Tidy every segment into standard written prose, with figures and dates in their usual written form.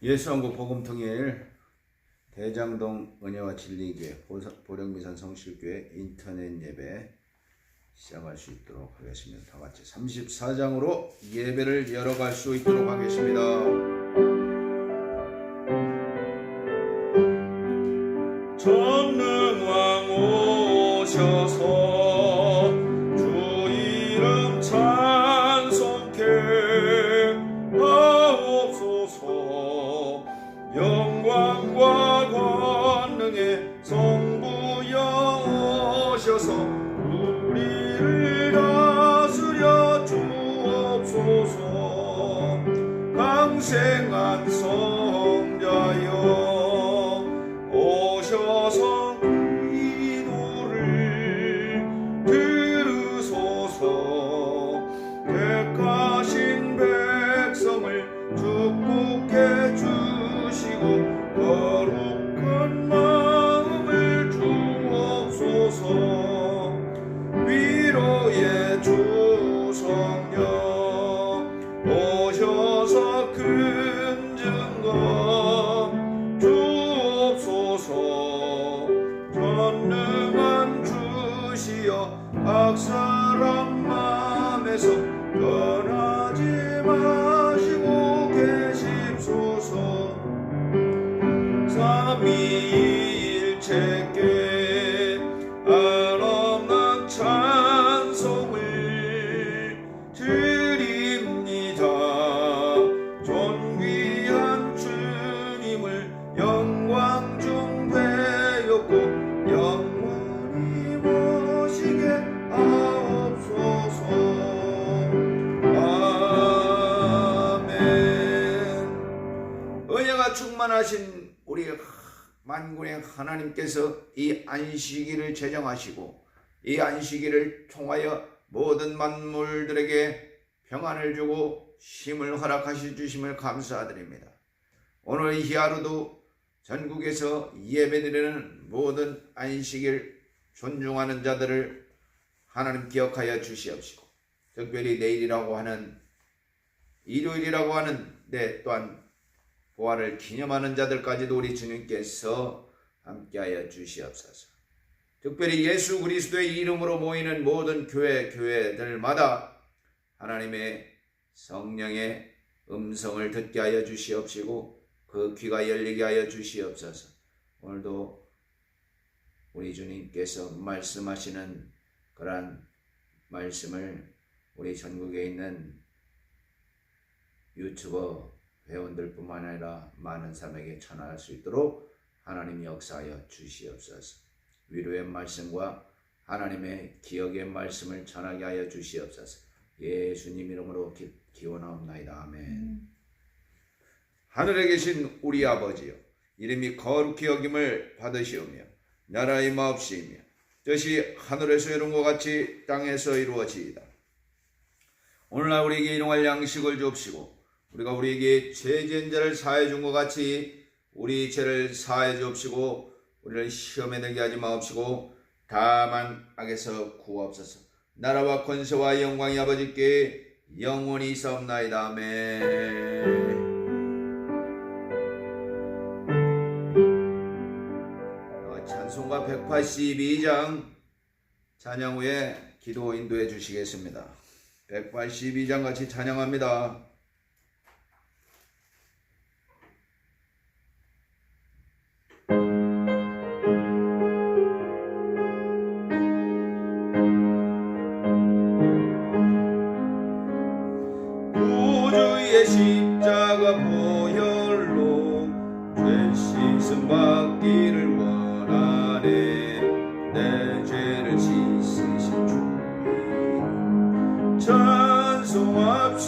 예수한국 복음통일 대장동 은혜와 진리교회 보령미산 성실교회 인터넷 예배 시작할 수 있도록 하겠습니다. 다같이 34장으로 예배를 열어갈 수 있도록 하겠습니다. 전능왕 오셔서 주 이름 찬송케 하옵소서. 영광과 권능의 성부여 오셔서 우리를 다스려 주옵소서. 강생한 성자여 오셔서 기도를 들으소서. 택하신 백성을 축복해 주시고 거룩한 마음을 주옵소서. 위로의 주 성령 오셔서 큰 증거 주옵소서. 전능한 주시여 각 사람 맘에서 떠나지 마시고 계십소서. 삼위일체께 한없는 찬송을 드립니다. 존귀한 주님을 영광 중 배웠고 영원히 모시게 하옵소서. 아멘. 은혜가 충만하신 우리 만군의 하나님께서 이 안식일을 제정하시고 이 안식일을 통하여 모든 만물들에게 평안을 주고 쉼을 허락하시 주심을 감사드립니다. 오늘 이 하루도 전국에서 예배드리는 모든 안식일 존중하는 자들을 하나님 기억하여 주시옵시고, 특별히 내일이라고 하는 일요일이라고 하는 또한 부활을 기념하는 자들까지도 우리 주님께서 함께하여 주시옵소서. 특별히 예수 그리스도의 이름으로 모이는 모든 교회들마다 하나님의 성령의 음성을 듣게 하여 주시옵시고 그 귀가 열리게 하여 주시옵소서. 오늘도 우리 주님께서 말씀하시는 그러한 말씀을 우리 전국에 있는 유튜버 회원들뿐만 아니라 많은 사람에게 전할 수 있도록 하나님이 역사하여 주시옵소서. 위로의 말씀과 하나님의 기억의 말씀을 전하게 하여 주시옵소서. 예수님 이름으로 기원하옵나이다. 아멘. 하늘에 계신 우리 아버지여, 이름이 거룩히 여김을 받으시오며 나라의 마옵시며 뜻이 하늘에서 이룬 것 같이 땅에서 이루어지이다. 오늘날 우리에게 일용할 양식을 주옵시고 우리가 우리에게 죄 지은 자를 사하여 준 것 같이 우리 죄를 사하여 주옵시고 우리를 시험에 들게 하지 마옵시고 다만 악에서 구하옵소서. 나라와 권세와 영광이 아버지께 영원히 있사옵나이다. 아멘. 찬송가 182장 찬양 후에 기도 인도해 주시겠습니다. 182장 같이 찬양합니다. 구주의 십자가 보혈로 죄 씻음 받기를 원하네. 내 죄를 씻으신 주 찬송합시다.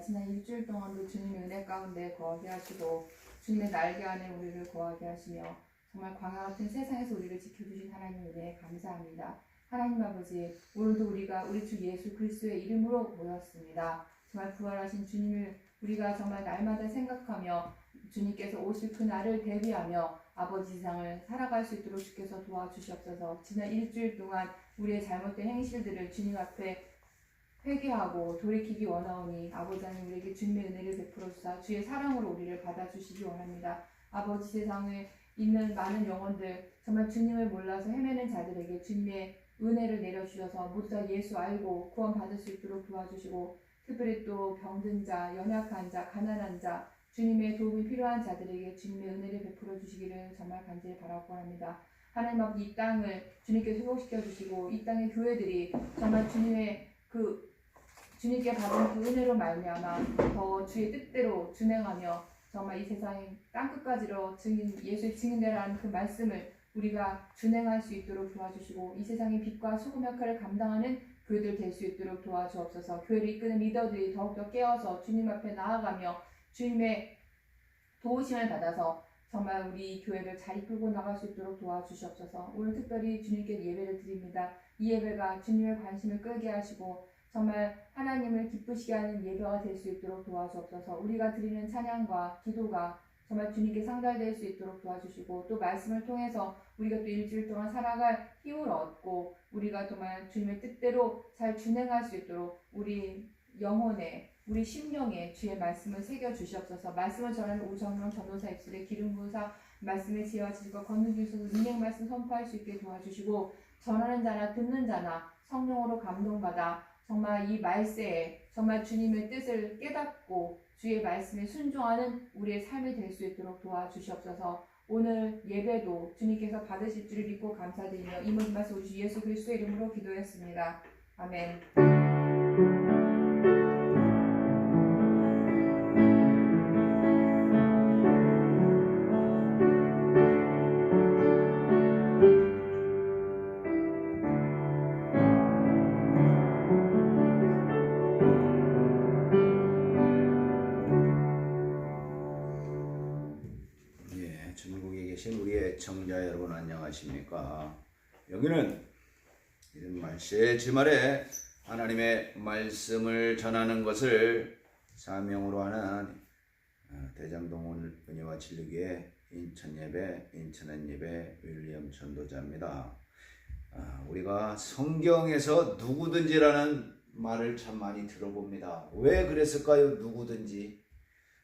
지난 일주일 동안도 주님의 은혜 가운데 거하게 하시고 주님의 날개 안에 우리를 거하게 하시며 정말 광야 같은 세상에서 우리를 지켜주신 하나님 은혜에 감사합니다. 하나님 아버지, 오늘도 우리가 우리 주 예수 그리스도의 이름으로 모였습니다. 정말 부활하신 주님을 우리가 정말 날마다 생각하며 주님께서 오실 그 날을 대비하며 아버지 세상을 살아갈 수 있도록 주께서 도와주시옵소서. 지난 일주일 동안 우리의 잘못된 행실들을 주님 앞에 회개하고 돌이키기 원하오니 아버지 하나님 우리에게 주님의 은혜를 베풀어 주사 주의 사랑으로 우리를 받아주시기 원합니다. 아버지 세상에 있는 많은 영혼들 정말 주님을 몰라서 헤매는 자들에게 주님의 은혜를 내려주셔서 모두 다 예수 알고 구원받을 수 있도록 도와주시고 특별히 또 병든 자, 연약한 자, 가난한 자 주님의 도움이 필요한 자들에게 주님의 은혜를 베풀어 주시기를 정말 간절히 바라고 합니다. 하나님 아버지 이 땅을 주님께 회복시켜 주시고 이 땅의 교회들이 정말 주님께 받은 그 은혜로 말미암아 더 주의 뜻대로 준행하며 정말 이 세상의 땅끝까지로 예수의 증인되라는 그 말씀을 우리가 준행할 수 있도록 도와주시고 이 세상의 빛과 소금 역할을 감당하는 교회들 될 수 있도록 도와주옵소서. 교회를 이끄는 리더들이 더욱더 깨어서 주님 앞에 나아가며 주님의 도우심을 받아서 정말 우리 교회를 잘 이끌고 나갈 수 있도록 도와주시옵소서. 오늘 특별히 주님께 예배를 드립니다. 이 예배가 주님의 관심을 끌게 하시고 정말 하나님을 기쁘시게 하는 예배가 될 수 있도록 도와주옵소서. 우리가 드리는 찬양과 기도가 정말 주님께 상달될 수 있도록 도와주시고 또 말씀을 통해서 우리가 또 일주일 동안 살아갈 힘을 얻고 우리가 정말 주님의 뜻대로 잘 준행할 수 있도록 우리 영혼에 우리 심령에 주의 말씀을 새겨주시옵소서. 말씀을 전하는 오정명 전도사 입술에 기름 부으사 말씀의 지혜와 지식과 권능 주셔서 능력 말씀 선포할 수 있게 도와주시고 전하는 자나 듣는 자나 성령으로 감동받아 정말 이 말세에 정말 주님의 뜻을 깨닫고 주의 말씀에 순종하는 우리의 삶이 될 수 있도록 도와주시옵소서. 오늘 예배도 주님께서 받으실 줄을 믿고 감사드리며 이 모든 말씀 우리 주 예수 그리스도의 이름으로 기도했습니다. 아멘. 우리 애청자 여러분 안녕하십니까? 여기는 이런 말세 주말에 하나님의 말씀을 전하는 것을 사명으로 하는 대장동 은혜와 진리교회 인천예배 인천은예배 윌리엄 전도자입니다. 우리가 성경에서 누구든지라는 말을 참 많이 들어봅니다. 왜 그랬을까요? 누구든지.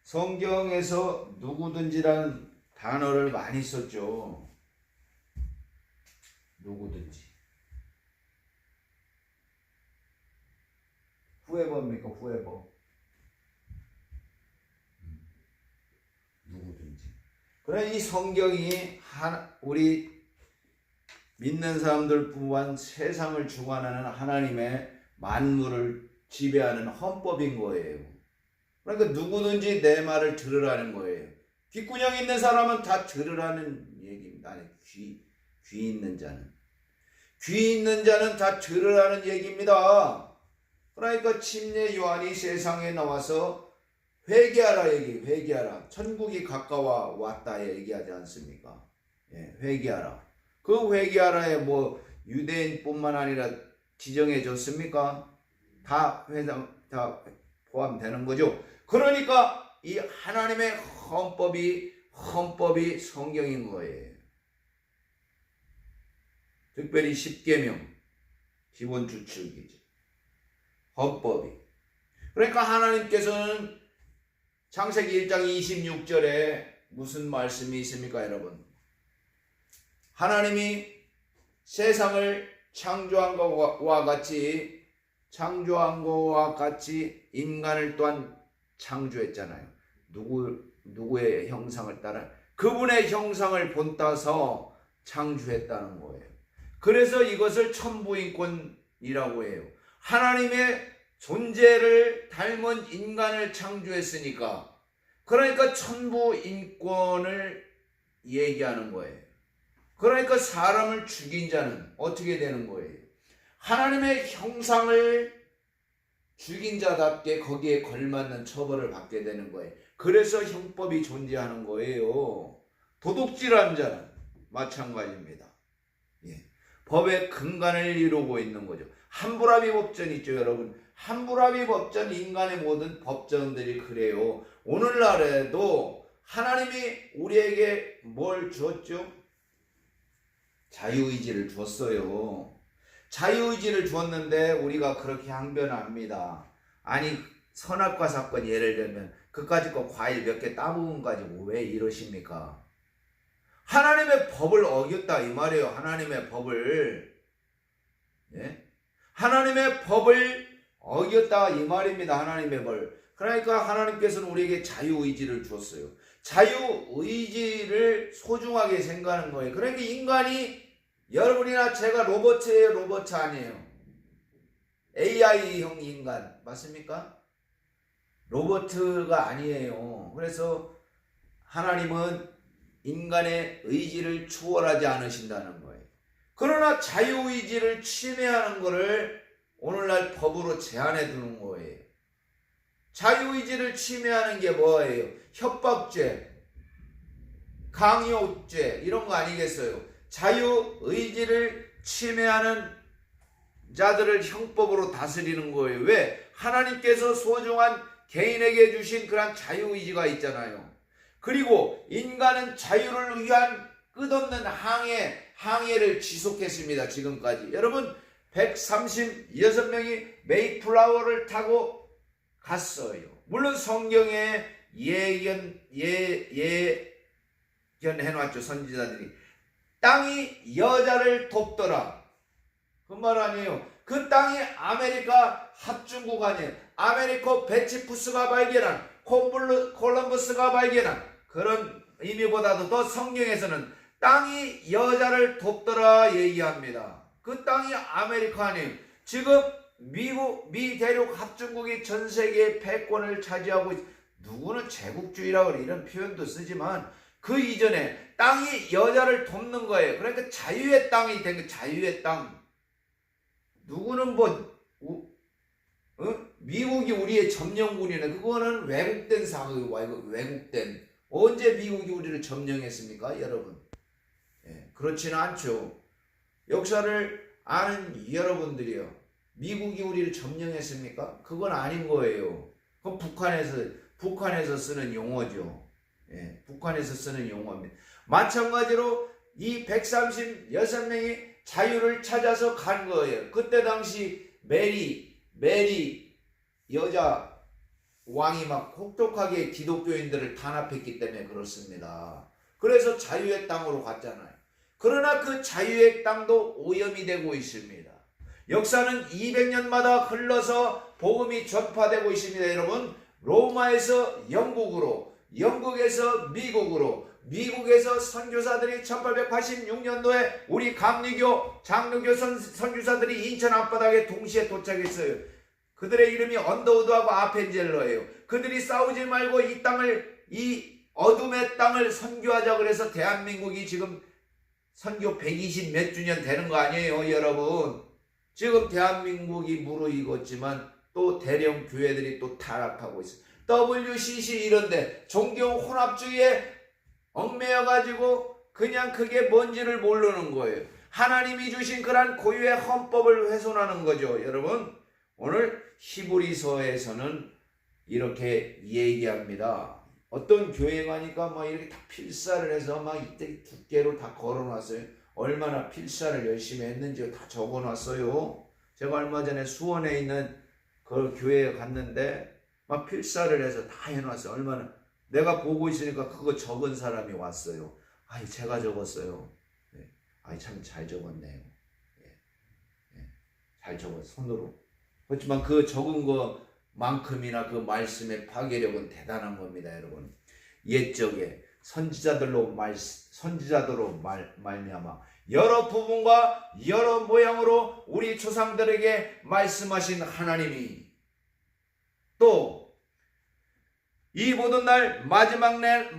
성경에서 누구든지라는 단어를 많이 썼죠. 누구든지. whoever입니까? whoever. 누구든지. 그러나 이 성경이 우리 믿는 사람들 뿐만 세상을 주관하는 하나님의 만물을 지배하는 헌법인 거예요. 그러니까 누구든지 내 말을 들으라는 거예요. 귓구녕 있는 사람은 다 들으라는 얘기입니다. 아니, 귀 있는 자는. 귀 있는 자는 다 들으라는 얘기입니다. 그러니까 침례 요한이 세상에 나와서 회개하라 회개하라. 천국이 가까워 왔다 얘기하지 않습니까? 예, 회개하라. 그 회개하라에 뭐 유대인뿐만 아니라 지정해 줬습니까? 다 포함되는 거죠. 그러니까 이 하나님의 헌법이 성경인 거예요. 특별히 십계명 기본 주축이죠. 헌법이. 그러니까 하나님께서는 창세기 1장 26절에 무슨 말씀이 있습니까, 여러분? 하나님이 세상을 창조한 것과 같이 인간을 또한 창조했잖아요. 누구의 형상을 따라? 그분의 형상을 본따서 창조했다는 거예요. 그래서 이것을 천부인권이라고 해요. 하나님의 존재를 닮은 인간을 창조했으니까, 그러니까 천부인권을 얘기하는 거예요. 그러니까 사람을 죽인 자는 어떻게 되는 거예요? 하나님의 형상을 죽인 자답게 거기에 걸맞는 처벌을 받게 되는 거예요. 그래서 형법이 존재하는 거예요. 도둑질한 자는 마찬가지입니다. 예. 법의 근간을 이루고 있는 거죠. 함부라비 법전 있죠, 여러분. 함부라비 법전, 인간의 모든 법전들이 그래요. 오늘날에도 하나님이 우리에게 뭘 줬죠? 자유의지를 줬어요. 자유의지를 주었는데 우리가 그렇게 항변합니다. 아니, 선악과 사건 예를 들면 그까짓 거 과일 몇 개 따먹은 가지고 왜 이러십니까? 하나님의 법을 어겼다 이 말이에요. 하나님의 법을. 예? 하나님의 법을 어겼다 이 말입니다. 하나님의 법을. 그러니까 하나님께서는 우리에게 자유의지를 주었어요. 자유의지를 소중하게 생각하는 거예요. 그러니까 인간이, 여러분이나 제가 로봇이에요, 로봇 아니에요? AI형 인간 맞습니까? 로봇가 아니에요. 그래서 하나님은 인간의 의지를 추월하지 않으신다는 거예요. 그러나 자유의지를 침해하는 것을 오늘날 법으로 제한해 두는 거예요. 자유의지를 침해하는 게 뭐예요? 협박죄, 강요죄 이런 거 아니겠어요? 자유의지를 침해하는 자들을 형법으로 다스리는 거예요. 왜? 하나님께서 소중한 개인에게 주신 그런 자유의지가 있잖아요. 그리고 인간은 자유를 위한 끝없는 항해를 지속했습니다. 지금까지. 여러분 136명이 메이플라워를 타고 갔어요. 물론 성경에 예견해놨죠. 선지자들이. 땅이 여자를 돕더라. 그 말 아니에요. 그 땅이 아메리카 합중국 아니에요. 아메리코 베치푸스가 발견한, 콜럼버스가 발견한 그런 의미보다도 더 성경에서는 땅이 여자를 돕더라 얘기합니다. 그 땅이 아메리카 아니에요. 지금 미 대륙 합중국이 전 세계의 패권을 차지하고 누구는 제국주의라고 이런 표현도 쓰지만 그 이전에 땅이 여자를 돕는 거예요. 그러니까 자유의 땅이 된 거예요. 자유의 땅. 누구는 미국이 우리의 점령군이네. 그거는 왜곡된 사고예요. 왜곡된. 언제 미국이 우리를 점령했습니까, 여러분? 예, 그렇지는 않죠. 역사를 아는 여러분들이요. 미국이 우리를 점령했습니까? 그건 아닌 거예요. 그건 북한에서 쓰는 용어죠. 예, 북한에서 쓰는 용어입니다. 마찬가지로 이 136명이 자유를 찾아서 간 거예요. 그때 당시 메리 여자 왕이 막 혹독하게 기독교인들을 탄압했기 때문에 그렇습니다. 그래서 자유의 땅으로 갔잖아요. 그러나 그 자유의 땅도 오염이 되고 있습니다. 역사는 200년마다 흘러서 복음이 전파되고 있습니다. 여러분, 로마에서 영국으로, 영국에서 미국으로, 미국에서 선교사들이 1886년도에 우리 감리교, 장로교 선교사들이 인천 앞바다에 동시에 도착했어요. 그들의 이름이 언더우드하고 아펜젤러예요. 그들이 싸우지 말고 이 땅을, 이 어둠의 땅을 선교하자 그래서 대한민국이 지금 선교 120 몇 주년 되는 거 아니에요, 여러분. 지금 대한민국이 무르익었지만 또 대령 교회들이 또 타락하고 있어요. WCC 이런데 종교 혼합주의에 얽매여가지고 그냥 그게 뭔지를 모르는 거예요. 하나님이 주신 그런 고유의 헌법을 훼손하는 거죠. 여러분, 오늘 히브리서에서는 이렇게 얘기합니다. 어떤 교회 가니까 막 이렇게 다 필사를 해서 막 이때 두께로 다 걸어놨어요. 얼마나 필사를 열심히 했는지 다 적어놨어요. 제가 얼마 전에 수원에 있는 그 교회에 갔는데 막 필사를 해서 다 해놨어요. 얼마나, 내가 보고 있으니까 그거 적은 사람이 왔어요. 아이, 제가 적었어요. 네. 아이, 참 잘 적었네요. 잘 적었어요. 손으로. 그렇지만 그 적은 것만큼이나 그 말씀의 파괴력은 대단한 겁니다, 여러분. 옛적에 선지자들로 말미암아 여러 부분과 여러 모양으로 우리 조상들에게 말씀하신 하나님이 또 이 모든 날 마지막 날에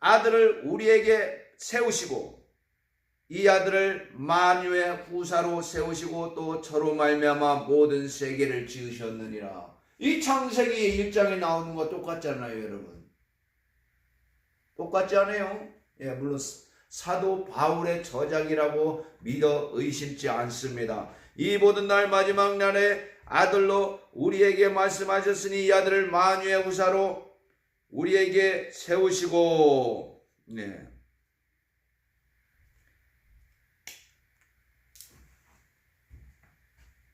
아들을 우리에게 세우시고 이 아들을 만유의 후사로 세우시고 또 저로 말미암아 모든 세계를 지으셨느니라. 이 창세기 1장에 나오는 거 똑같잖아요, 여러분. 똑같지 않아요? 예, 물론 사도 바울의 저작이라고 믿어 의심치 않습니다. 이 모든 날 마지막 날에 아들로 우리에게 말씀하셨으니 이 아들을 만유의 후사로 우리에게 세우시고, 네.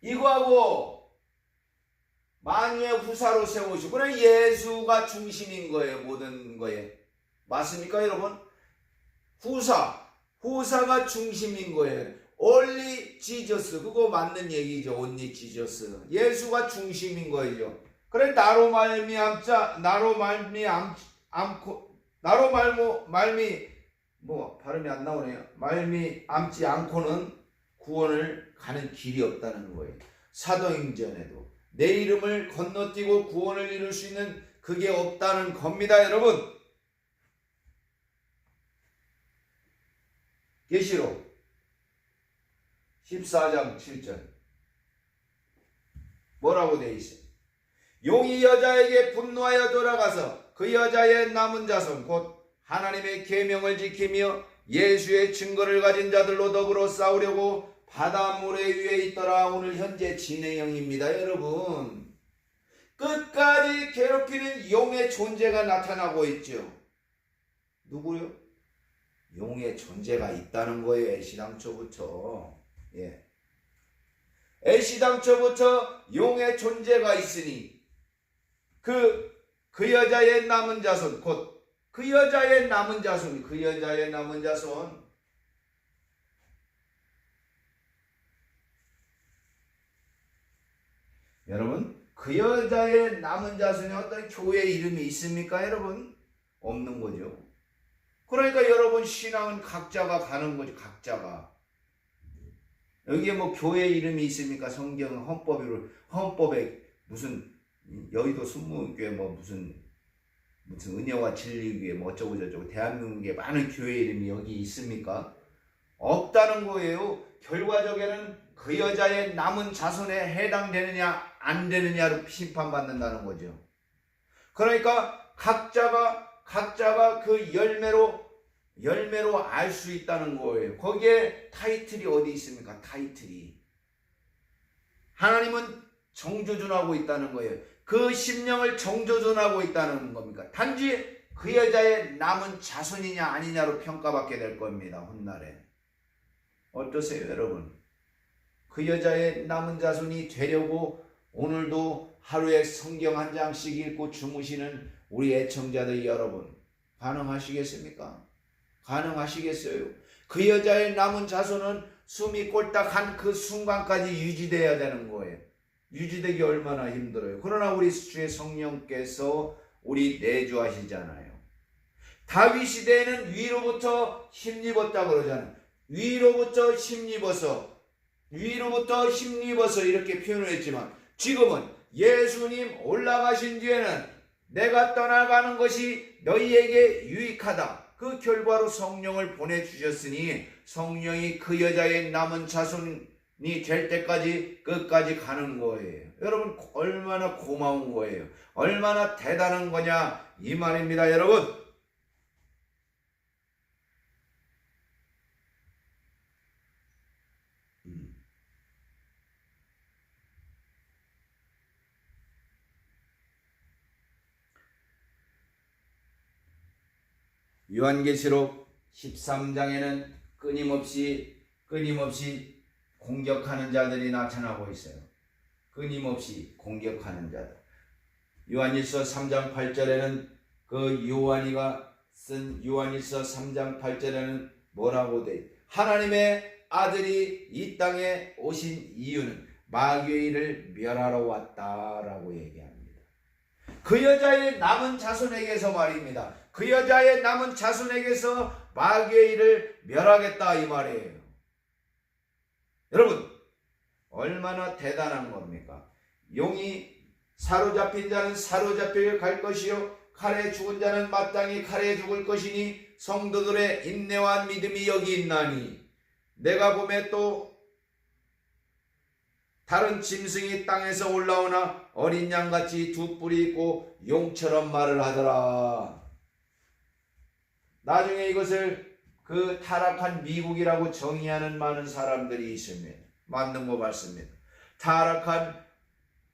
이거하고 만유의 후사로 세우시고, 그래 예수가 중심인 거예요, 모든 거에. 맞습니까, 여러분? 후사가 중심인 거예요. only Jesus, 그거 맞는 얘기죠. only Jesus. 예수가 중심인 거예요. 그래 나로 말미암지 않고는 구원을 가는 길이 없다는 거예요. 사도행전에도 내 이름을 건너뛰고 구원을 이룰 수 있는 그게 없다는 겁니다, 여러분. 계시록 14장 7절 뭐라고 되어 있어요? 용이 여자에게 분노하여 돌아가서 그 여자의 남은 자손 곧 하나님의 계명을 지키며 예수의 증거를 가진 자들로 더불어 싸우려고 바다 모래 위에 있더라. 오늘 현재 진행형입니다, 여러분. 끝까지 괴롭히는 용의 존재가 나타나고 있죠. 누구요? 용의 존재가 있다는 거예요. 애시당초부터. 예. 애시당초부터 용의 존재가 있으니 그 여자의 남은 자손 곧 그 여자의 남은 자손 여러분, 그 여자의 남은 자손이 어떤 교회 이름이 있습니까, 여러분? 없는 거죠. 그러니까 여러분, 신앙은 각자가 가는 거죠. 각자가. 여기에 뭐 교회 이름이 있습니까? 성경 헌법에 무슨 여의도 순무교회 뭐 무슨 은혜와 진리교회 뭐 어쩌고 저쩌고 대한민국에 많은 교회 이름이 여기 있습니까? 없다는 거예요. 결과적에는 그 여자의 남은 자손에 해당되느냐 안 되느냐로 심판받는다는 거죠. 그러니까 각자가 그 열매로 알 수 있다는 거예요. 거기에 타이틀이 어디 있습니까? 타이틀이. 하나님은 정조준하고 있다는 거예요. 그 심령을 정조준하고 있다는 겁니까? 단지 그 여자의 남은 자손이냐 아니냐로 평가받게 될 겁니다. 훗날에. 어떠세요, 여러분? 그 여자의 남은 자손이 되려고 오늘도 하루에 성경 한 장씩 읽고 주무시는 우리 애청자들 여러분, 가능하시겠습니까? 가능하시겠어요? 그 여자의 남은 자손은 숨이 꼴딱한 그 순간까지 유지돼야 되는 거예요. 유지되기 얼마나 힘들어요. 그러나 우리 주의 성령께서 우리 내주하시잖아요. 다윗 시대에는 위로부터 힘입었다 그러잖아요. 위로부터 힘입어서 위로부터 힘입어서 이렇게 표현을 했지만 지금은 예수님 올라가신 뒤에는 내가 떠나가는 것이 너희에게 유익하다. 그 결과로 성령을 보내주셨으니 성령이 그 여자의 남은 자손이 될 때까지 끝까지 가는 거예요. 여러분 얼마나 고마운 거예요. 얼마나 대단한 거냐 이 말입니다. 여러분 요한계시록 13장에는 끊임없이 공격하는 자들이 나타나고 있어요. 끊임없이 공격하는 자들. 요한일서 3장 8절에는 그 요한이가 쓴 요한일서 3장 8절에는 뭐라고 돼? 하나님의 아들이 이 땅에 오신 이유는 마귀의 일을 멸하러 왔다라고 얘기합니다. 그 여자의 남은 자손에게서 말입니다. 그 여자의 남은 자손에게서 마귀의 일을 멸하겠다 이 말이에요. 여러분 얼마나 대단한 겁니까? 용이 사로잡힌 자는 사로잡히게 갈 것이요 칼에 죽은 자는 마땅히 칼에 죽을 것이니 성도들의 인내와 믿음이 여기 있나니 내가 보매 또 다른 짐승이 땅에서 올라오나 어린 양같이 두 뿔이 있고 용처럼 말을 하더라. 나중에 이것을 그 타락한 미국이라고 정의하는 많은 사람들이 있습니다. 맞는 거 맞습니다. 타락한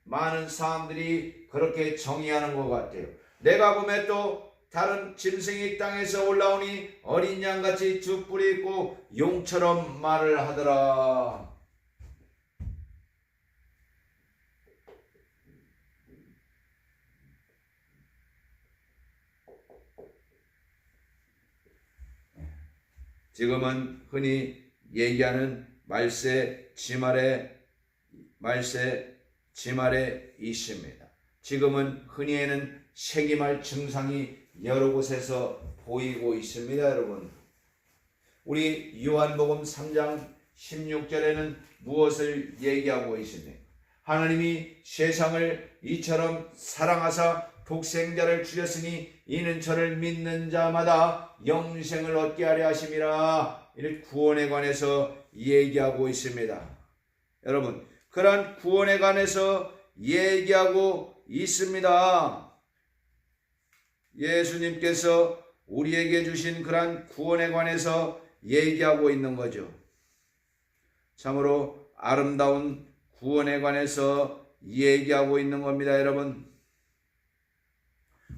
많은 사람들이 그렇게 정의하는 것 같아요. 내가 보면 또 다른 짐승이 땅에서 올라오니 어린 양같이 두 뿔이 있고 용처럼 말을 하더라. 지금은 흔히 얘기하는 말세 지말에 있습니다. 지금은 흔히에는 세기말 증상이 여러 곳에서 보이고 있습니다. 여러분 우리 요한복음 3장 16절에는 무엇을 얘기하고 있습니까? 하나님이 세상을 이처럼 사랑하사 독생자를 주셨으니 이는 저를 믿는 자마다 영생을 얻게 하려 하심이라. 이를 구원에 관해서 얘기하고 있습니다. 여러분 그러한 구원에 관해서 얘기하고 있습니다. 예수님께서 우리에게 주신 그러한 구원에 관해서 얘기하고 있는 거죠. 참으로 아름다운 구원에 관해서 얘기하고 있는 겁니다. 여러분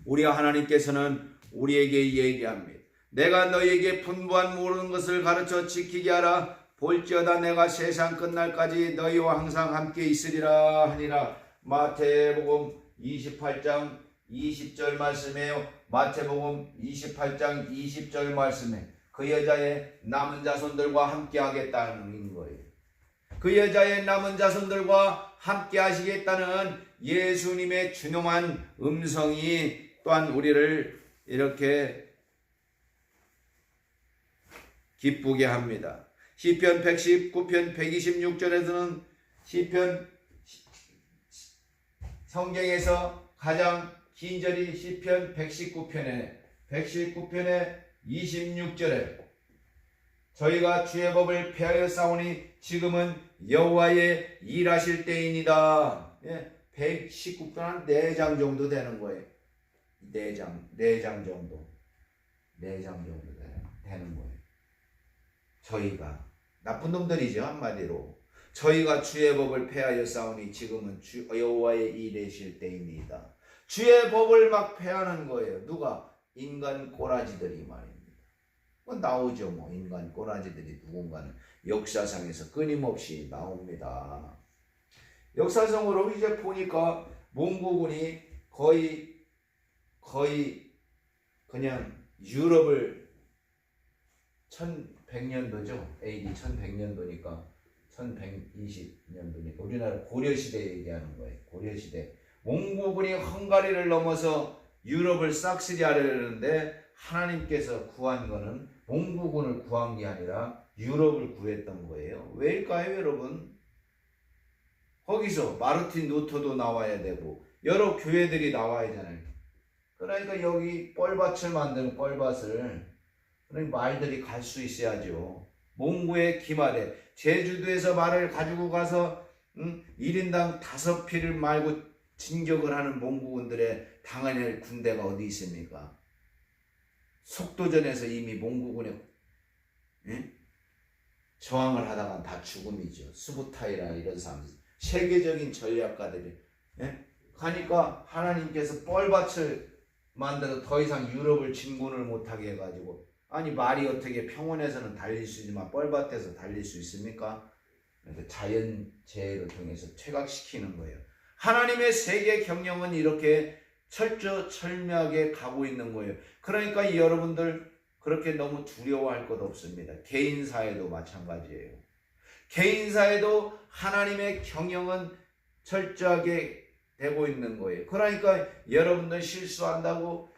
우리 하나님께서는 우리에게 얘기합니다. 내가 너희에게 분부한 모든 것을 가르쳐 지키게 하라. 볼지어다 내가 세상 끝날까지 너희와 항상 함께 있으리라 하니라. 마태복음 28장 20절 말씀이에요. 마태복음 28장 20절 말씀에 그 여자의 남은 자손들과 함께 하겠다는 거예요. 그 여자의 남은 자손들과 함께 하시겠다는 예수님의 준엄한 음성이 또한 우리를 이렇게 기쁘게 합니다. 시편 119편 126절에서는 시편 성경에서 가장 긴 절이 시편 119편에 26절에 저희가 주의 법을 폐하여 싸우니 지금은 여호와의 일하실 때이니라. 119편 한 4장 정도 되는 거예요. 4장 정도 되는 거예요. 저희가 나쁜 놈들이죠. 한마디로 저희가 주의 법을 폐하여 싸우니 지금은 여호와의 일하실 때입니다. 주의 법을 막 폐하는 거예요. 누가? 인간 꼬라지들이 말입니다. 나오죠. 인간 꼬라지들이 누군가는 역사상에서 끊임없이 나옵니다. 역사상으로 이제 보니까 몽고군이 거의 그냥 유럽을 1100년도죠. AD 1100년도니까 1120년도니까 우리나라 고려시대 얘기하는 거예요. 고려시대. 몽고군이 헝가리를 넘어서 유럽을 싹쓸이 하려는데 하나님께서 구한 거는 몽고군을 구한 게 아니라 유럽을 구했던 거예요. 왜일까요, 여러분? 거기서 마르틴 루터도 나와야 되고 여러 교회들이 나와야 되잖아요. 그러니까 여기 뻘밭을 만드는 뻘밭을 그러니까 말들이 갈 수 있어야죠. 몽고의 기말에 제주도에서 말을 가지고 가서 1인당 5피를 말고 진격을 하는 몽고군들의 당할 군대가 어디 있습니까? 속도전에서 이미 몽고군의 저항을 하다가 다 죽음이죠. 수부타이라 이런 사람들, 세계적인 전략가들이 가니까 하나님께서 뻘밭을 만들어 더 이상 유럽을 진군을 못하게 해가지고, 아니 말이 어떻게 평원에서는 달릴 수 있지만 뻘밭에서 달릴 수 있습니까? 그러니까 자연재해를 통해서 퇴각시키는 거예요. 하나님의 세계 경영은 이렇게 철저철미하게 가고 있는 거예요. 그러니까 여러분들 그렇게 너무 두려워할 것 없습니다. 개인사에도 마찬가지예요. 개인사에도 하나님의 경영은 철저하게 되고 있는 거예요. 그러니까 여러분들 실수했다고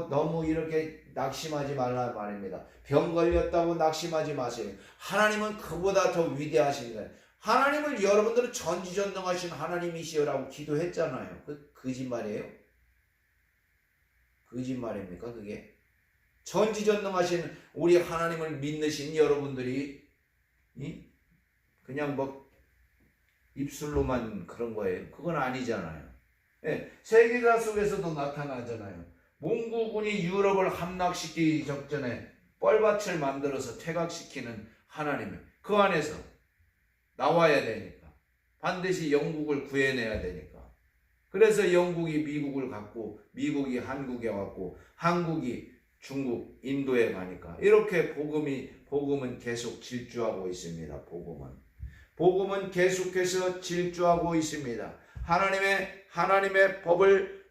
너무 이렇게 낙심하지 말라 말입니다. 병 걸렸다고 낙심하지 마세요. 하나님은 그보다 더 위대하신 거예요. 하나님을 여러분들은 전지전능하신 하나님이시여라고 기도했잖아요. 그 거짓말이에요? 거짓말입니까 그게? 전지전능하신 우리 하나님을 믿으신 여러분들이 그냥 뭐 입술로만 그런 거예요. 그건 아니잖아요. 세계사 속에서도 나타나잖아요. 몽고군이 유럽을 함락시키기 적전에 뻘밭을 만들어서 퇴각시키는 하나님, 그 안에서 나와야 되니까 반드시 영국을 구해내야 되니까. 그래서 영국이 미국을 갖고 미국이 한국에 왔고 한국이 중국, 인도에 가니까 이렇게 복음은 계속 질주하고 있습니다. 복음은 계속해서 질주하고 있습니다. 하나님의 법을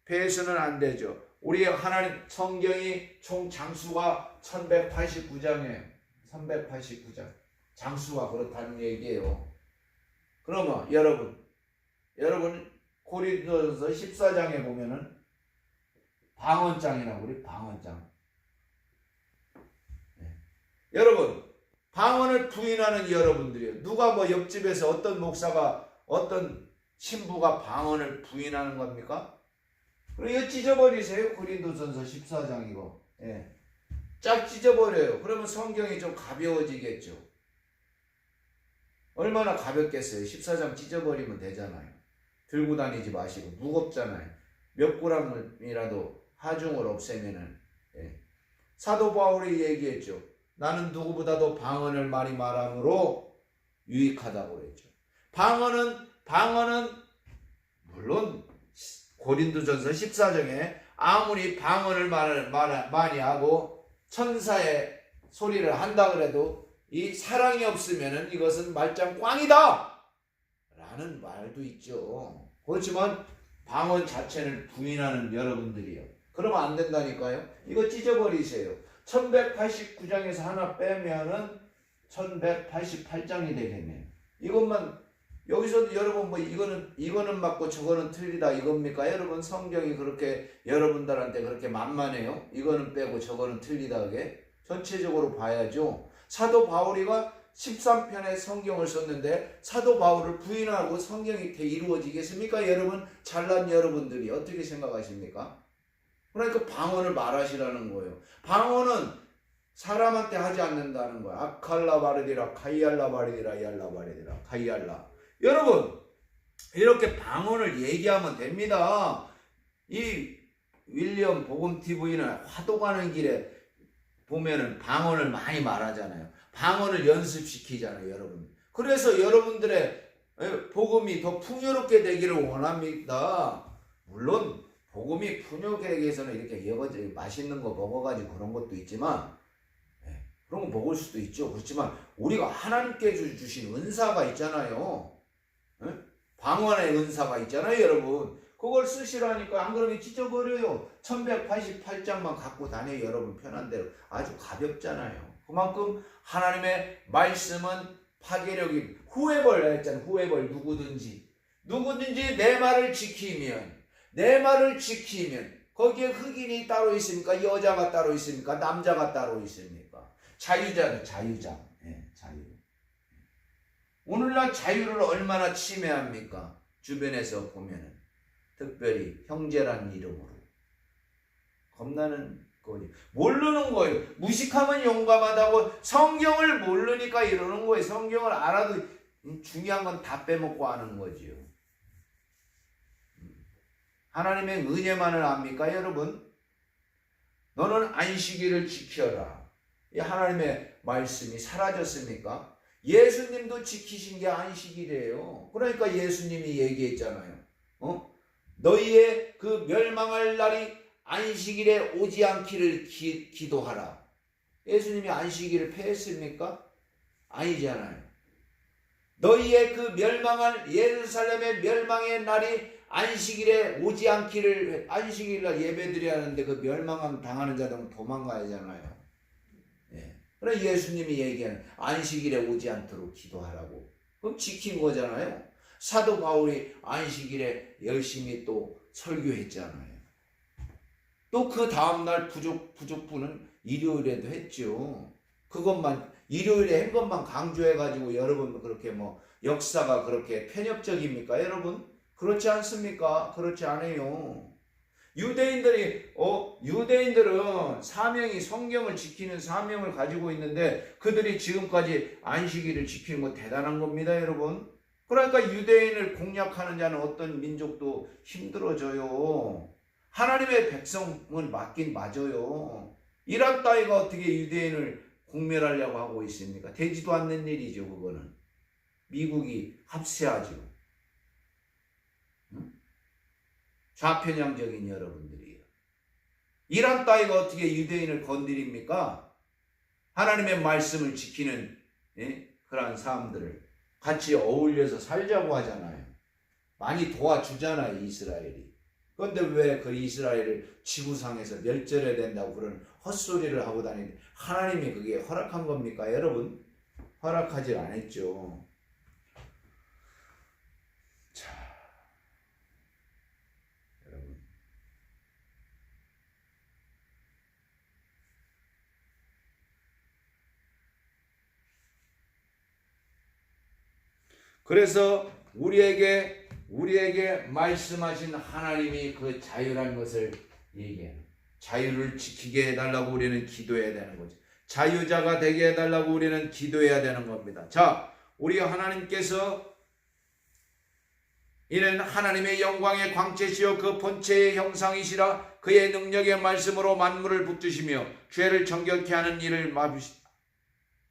배해서는 안 되죠. 우리 하나님 성경이 총 장수가 1189장이에요. 389장. 장수가 그렇다는 얘기예요. 그러면 여러분 고린도전서 14장에 보면은 방언장이라고 그래. 방언장. 여러분 방언을 부인하는 여러분들이에요. 누가 뭐 옆집에서 어떤 목사가 어떤 신부가 방언을 부인하는 겁니까? 그리고 찢어버리세요. 고린도전서 14장 이거. 쫙 찢어버려요. 그러면 성경이 좀 가벼워지겠죠. 얼마나 가볍겠어요. 14장 찢어버리면 되잖아요. 들고 다니지 마시고. 무겁잖아요. 몇 그램이라도 하중을 없애면은. 사도 바울이 얘기했죠. 나는 누구보다도 방언을 많이 말함으로 유익하다고 그랬죠. 방언은 물론 고린도전서 14장에 아무리 방언을 많이 하고 천사의 소리를 한다 그래도 이 사랑이 없으면은 이것은 말짱 꽝이다 라는 말도 있죠. 그렇지만 방언 자체를 부인하는 여러분들이요. 그러면 안 된다니까요. 이거 찢어버리세요. 1189장에서 하나 빼면은 1188장이 되겠네요. 이것만 여기서도 여러분 뭐 이거는 맞고 저거는 틀리다 이겁니까? 여러분 성경이 그렇게 여러분들한테 그렇게 만만해요? 이거는 빼고 저거는 틀리다 그게? 전체적으로 봐야죠. 사도 바울이가 13편의 성경을 썼는데 사도 바울을 부인하고 성경이 이루어지겠습니까? 여러분 잘난 여러분들이 어떻게 생각하십니까? 그러니까 방언을 말하시라는 거예요. 방언은 사람한테 하지 않는다는 거야. 아칼라 바르디라 카이알라 바르디라 이알라 바르디라 카이알라. 여러분 이렇게 방언을 얘기하면 됩니다. 이 윌리엄 복음TV는 화도 가는 길에 보면은 방언을 많이 말하잖아요. 방언을 연습시키잖아요, 여러분. 그래서 여러분들의 복음이 더 풍요롭게 되기를 원합니다. 물론 복음이 풍요롭게 위해서는 이렇게 여러가지 맛있는 거 먹어가지고 그런 것도 있지만 그런 거 먹을 수도 있죠. 그렇지만 우리가 하나님께 주신 은사가 있잖아요. 방언의 은사가 있잖아요, 여러분. 그걸 쓰시라니까. 안 그러면 찢어버려요. 1188장만 갖고 다녀요, 여러분. 편한 대로. 아주 가볍잖아요. 그만큼 하나님의 말씀은 파괴력이 후회벌 했잖아요. 후회벌 누구든지 내 말을 지키면 거기에 흑인이 따로 있습니까? 여자가 따로 있습니까? 남자가 따로 있습니까? 자유자도 자유자. 예, 자유. 오늘날 자유를 얼마나 침해합니까? 주변에서 보면은 특별히 형제란 이름으로 겁나는 거예요. 모르는 거예요. 무식하면 용감하다고 성경을 모르니까 이러는 거예요. 성경을 알아도 중요한 건 다 빼먹고 하는 거지요. 하나님의 은혜만을 압니까, 여러분? 너는 안식일을 지켜라. 이 하나님의 말씀이 사라졌습니까? 예수님도 지키신 게 안식일이에요. 그러니까 예수님이 얘기했잖아요. 너희의 그 멸망할 날이 안식일에 오지 않기를 기도하라. 예수님이 안식일을 폐했습니까? 아니잖아요. 너희의 그 멸망할 예루살렘의 멸망의 날이 안식일에 오지 않기를, 안식일날 예배드려야 하는데 그 멸망함 당하는 자들은 도망가야잖아요. 예. 그래 예수님이 얘기하는 안식일에 오지 않도록 기도하라고. 그럼 지킨 거잖아요. 사도 바울이 안식일에 열심히 또 설교했잖아요. 또 그 다음날 부족부는 일요일에도 했죠. 그것만 일요일에 한 것만 강조해가지고 여러분 그렇게 뭐 역사가 그렇게 편협적입니까, 여러분? 그렇지 않습니까? 그렇지 않아요. 유대인들은 사명이 성경을 지키는 사명을 가지고 있는데 그들이 지금까지 안식일을 지키는 건 대단한 겁니다, 여러분. 그러니까 유대인을 공략하는 자는 어떤 민족도 힘들어져요. 하나님의 백성은 맞긴 맞아요. 이란 따위가 어떻게 유대인을 공멸하려고 하고 있습니까? 되지도 않는 일이죠, 그거는. 미국이 합세하죠. 좌편향적인 여러분들이에요. 이란 따위가 어떻게 유대인을 건드립니까? 하나님의 말씀을 지키는 그러한 사람들을 같이 어울려서 살자고 하잖아요. 많이 도와주잖아요, 이스라엘이. 그런데 왜 그 이스라엘을 지구상에서 멸절해야 된다고 그런 헛소리를 하고 다니는데 하나님이 그게 허락한 겁니까, 여러분? 허락하지 않았죠. 자, 여러분. 그래서 우리에게 말씀하신 하나님이 그 자유라는 것을 얘기해요. 자유를 지키게 해달라고 우리는 기도해야 되는 거죠. 자유자가 되게 해달라고 우리는 기도해야 되는 겁니다. 자, 우리 하나님께서 이는 하나님의 영광의 광채시요 그 본체의 형상이시라 그의 능력의 말씀으로 만물을 붙드시며 죄를 정결케 하는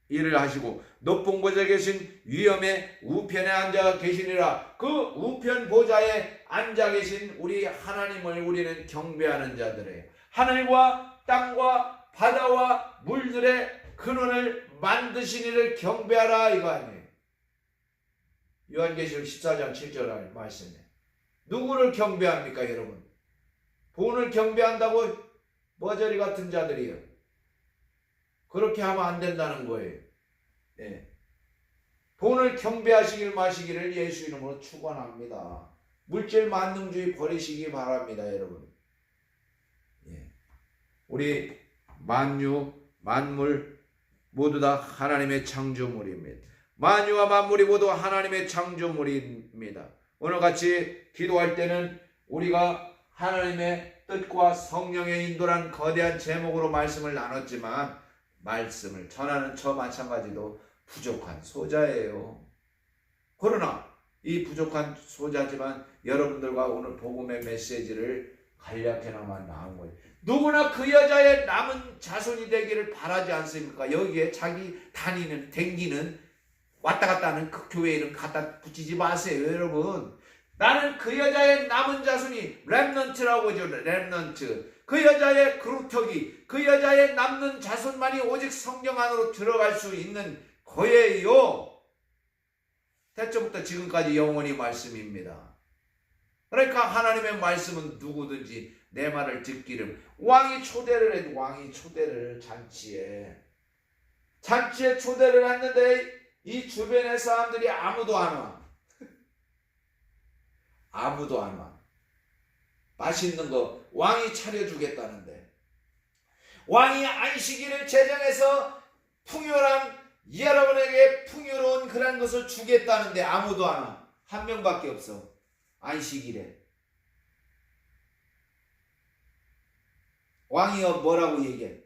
일을 하시고 높은 곳에 계신 위엄의 우편에 앉아 계시니라. 그 우편 보좌에 앉아 계신 우리 하나님을 우리는 경배하는 자들이에요. 하늘과 땅과 바다와 물들의 근원을 만드신 이를 경배하라 이거 아니에요. 요한계시록 14장 7절 말씀에 누구를 경배합니까, 여러분? 본을 경배한다고 머저리 같은 자들이요. 그렇게 하면 안 된다는 거예요. 예. 본을 경배하시길 마시기를 예수 이름으로 축원합니다. 물질 만능주의 버리시기 바랍니다, 여러분. 예. 우리 만물 모두 다 하나님의 창조물입니다. 만유와 만물이 모두 하나님의 창조물입니다. 오늘 같이 기도할 때는 우리가 하나님의 뜻과 성령의 인도란 거대한 제목으로 말씀을 나눴지만 말씀을 전하는 저 마찬가지도 부족한 소자예요. 그러나 이 부족한 소자지만 여러분들과 오늘 복음의 메시지를 간략해나마 나온 거예요. 누구나 그 여자의 남은 자손이 되기를 바라지 않습니까? 여기에 자기 댕기는 왔다 갔다 하는 그 교회 이름 갖다 붙이지 마세요, 여러분. 나는 그 여자의 남은 자손이 렘넌트라고 하죠. 렘넌트. 그 여자의 그루터기, 그 여자의 남는 자손만이 오직 성령 안으로 들어갈 수 있는 거예요. 태초부터 지금까지 영원히 말씀입니다. 그러니까 하나님의 말씀은 누구든지 내 말을 듣기를. 왕이 초대를 해도 왕이 초대를 잔치에 초대를 했는데 이 주변의 사람들이 아무도 안 와. 아무도 안 와. 맛있는 거 왕이 차려주겠다는데 왕이 안식일을 제정해서 풍요란 여러분에게 풍요로운 그런 것을 주겠다는데 아무도 안 와. 한 명밖에 없어. 안식일에. 왕이 뭐라고 얘기해?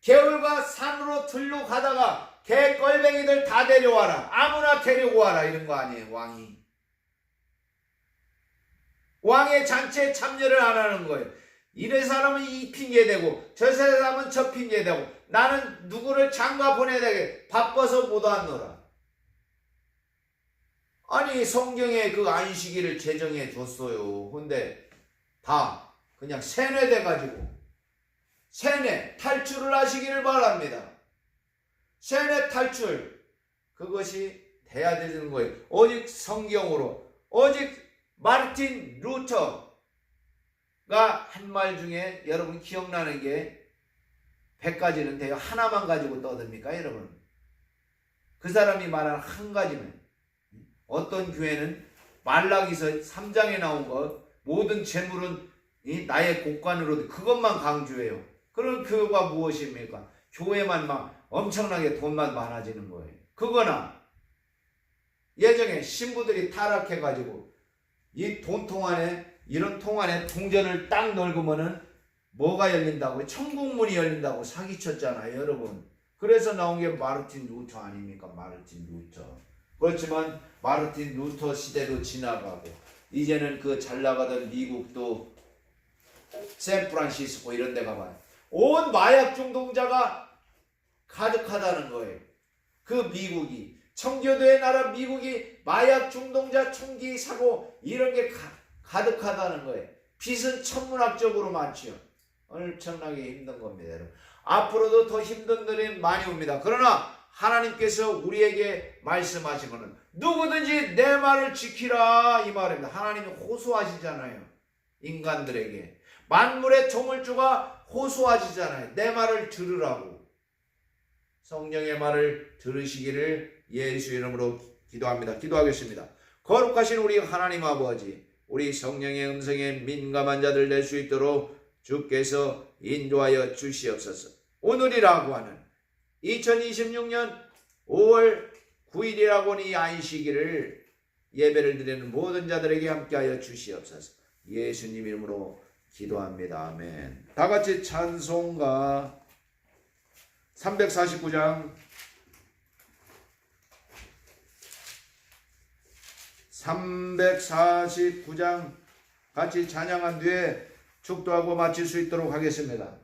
개울과 산으로 들로 가다가 개 껄뱅이들 다 데려와라. 아무나 데리고 와라. 이런 거 아니에요. 왕이. 왕의 잔치에 참여를 안 하는 거예요. 이런 사람은 이 핑계대고 저 사람은 저 핑계대고 나는 누구를 장가 보내야 되게 바빠서 못 왔노라. 아니 성경에 그 안식일을 제정해 줬어요. 근데 다 그냥 세뇌돼가지고 세뇌 탈출을 하시기를 바랍니다. 세뇌 탈출 그것이 돼야 되는 거예요. 오직 성경으로 오직 마르틴 루터가 한 말 중에 여러분 기억나는 게 100가지는 돼요. 하나만 가지고 떠듭니까 여러분? 그 사람이 말한 한 가지는 어떤 교회는 말라기서 3장에 나온 것 모든 재물은 나의 곳간으로 그것만 강조해요. 그런 교회가 무엇입니까? 교회만 막 엄청나게 돈만 많아지는 거예요. 그거나 예전에 신부들이 타락해가지고 이 돈통 안에 이런 통 안에 동전을 딱 넣으면은 뭐가 열린다고? 천국문이 열린다고 사기쳤잖아요 여러분. 그래서 나온 게 마르틴 루터 아닙니까? 마르틴 루터. 그렇지만 마르틴 루터 시대도 지나가고 이제는 그 잘 나가던 미국도 샌프란시스코 이런 데 가봐요. 온 마약 중독자가 가득하다는 거예요. 그 미국이 청교도의 나라 미국이 마약 중독자 총기 사고 이런 게 가득하다는 거예요. 빚은 천문학적으로 많지요. 엄청나게 힘든 겁니다 여러분. 앞으로도 더 힘든 날이 많이 옵니다. 그러나 하나님께서 우리에게 말씀하시면은 누구든지 내 말을 지키라 이 말입니다. 하나님이 호소하시잖아요. 인간들에게 만물의 조물주가 호소하시잖아요. 내 말을 들으라고. 성령의 말을 들으시기를 예수 이름으로 기도합니다. 기도하겠습니다. 거룩하신 우리 하나님 아버지, 우리 성령의 음성에 민감한 자들 될 수 있도록 주께서 인도하여 주시옵소서. 오늘이라고 하는 2026년 5월 9일이라고 하는 이 안식일을 예배를 드리는 모든 자들에게 함께하여 주시옵소서. 예수님 이름으로 기도합니다. 아멘. 다 같이 찬송가 349장 349장 같이 찬양한 뒤에 축도하고 마칠 수 있도록 하겠습니다.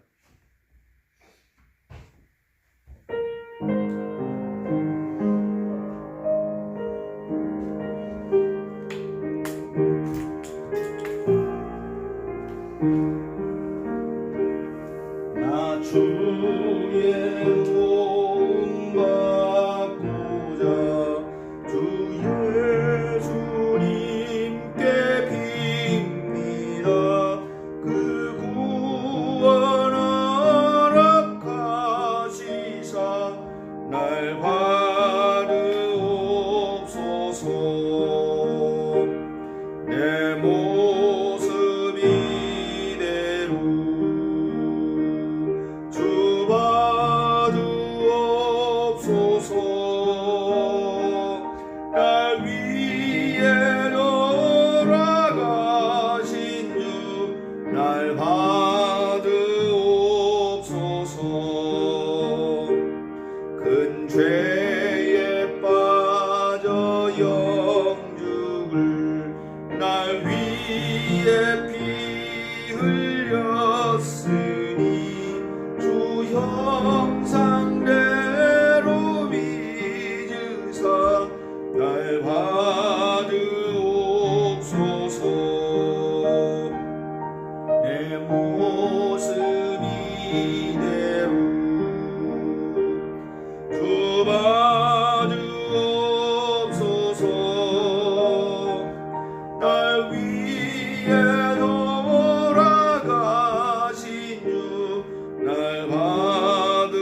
나 주의 도움 받고자 주 예수님께 빕니다. 그 구원 허락하시사 날 받으옵소서. 내 모습 이대로 주 받으옵소서. 날 위에 돌아가신 주 날 받으옵소서. 큰 죄에 빠져 영죽을 날 위에 피 흘렸으니 주 형상대로 믿으사 날 받으옵소서. 내 모습 이대로 주 받으옵소서. 날 위에 돌아가신 주 날 받으옵소서.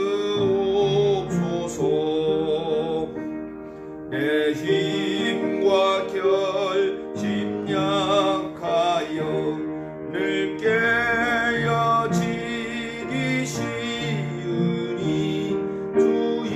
내 힘과 결심 약하여 늘 깨어지기 쉬우니 주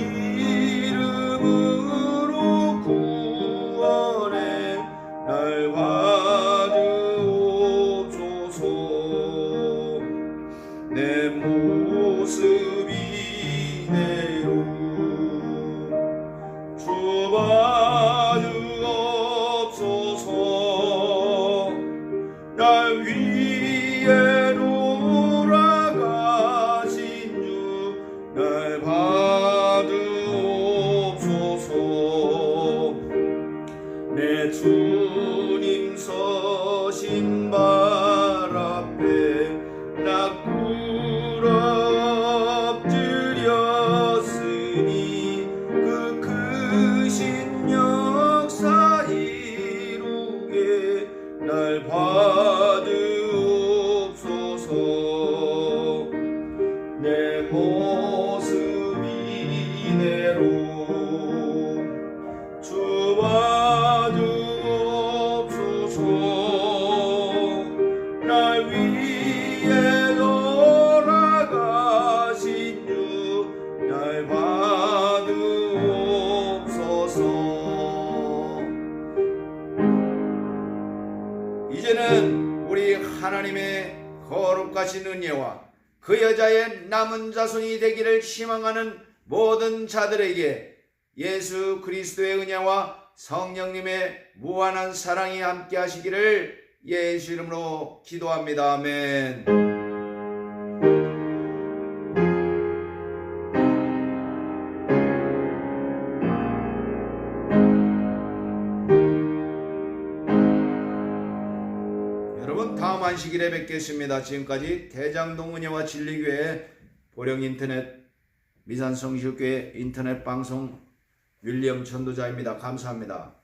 날 위에 돌아가신 주 날 받으옵소서. 내 주님 서신 발 앞에 나 꿇어 엎드렸으니 그 크신 역사 이루게 날 받으옵소서. 내 모습 이대로 주 받으옵소서. 날 위에 돌아가신 주 날 받으옵소서. 이제는 우리 하나님의 거룩하신 은혜와 그 여자의 남은 자손이 되기를 희망하는 모든 자들에게 예수 그리스도의 은혜와 성령님의 무한한 사랑이 함께 하시기를 예수 이름으로 기도합니다. 아멘. 여러분, 다음 안식일에 뵙겠습니다. 지금까지 대장동 은혜와 진리교회 보령인터넷 미산성실교회 인터넷 방송 윌리엄 전도자입니다. 감사합니다.